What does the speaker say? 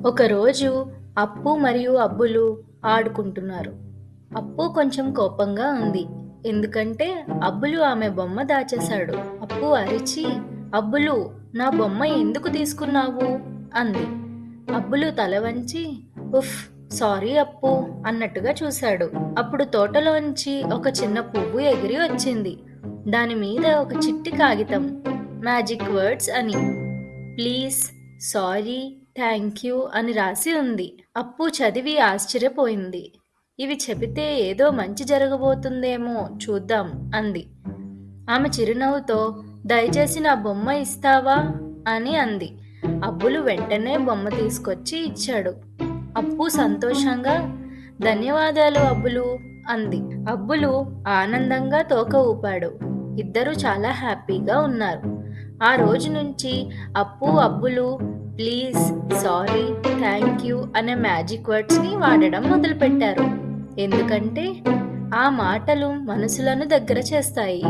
ఒకరోజు అప్పు మరియు అబ్బులు ఆడుకుంటున్నారు. అప్పు కొంచెం కోపంగా ఉంది. ఎందుకంటే అబ్బులు ఆమె బొమ్మ దాచేశాడు. అప్పు అరిచి, "అబ్బులు, నా బొమ్మ ఎందుకు తీసుకున్నావు?" అంది. అబ్బులు తల వంచి, "ఉఫ్, సారీ అప్పు" అన్నట్టుగా చూశాడు. అప్పుడు తోటలోంచి ఒక చిన్న పువ్వు ఎగిరి వచ్చింది. దాని మీద ఒక చిట్టి కాగితం, మ్యాజిక్ వర్డ్స్ అని, ప్లీజ్, సారీ, థ్యాంక్ యూ అని రాసి ఉంది. అప్పు చదివి ఆశ్చర్యపోయింది. ఇవి చెబితే ఏదో మంచి జరగబోతుందేమో చూద్దాం అంది. ఆమె చిరునవ్వుతో, దయచేసి నా బొమ్మ ఇస్తావా అని అంది. అబ్బులు వెంటనే బొమ్మ తీసుకొచ్చి ఇచ్చాడు. అప్పు సంతోషంగా, ధన్యవాదాలు అబ్బులు అంది. అబ్బులు ఆనందంగా తోక ఊపాడు. ఇద్దరూ చాలా హ్యాపీగా ఉన్నారు. ఆ రోజు నుంచి అప్పు అబ్బులు ప్లీజ్, సారీ, థ్యాంక్ యూ అనే మ్యాజిక్ వర్డ్స్ని వాడడం మొదలుపెట్టారు. ఎందుకంటే ఆ మాటలు మనసులను దగ్గర చేస్తాయి.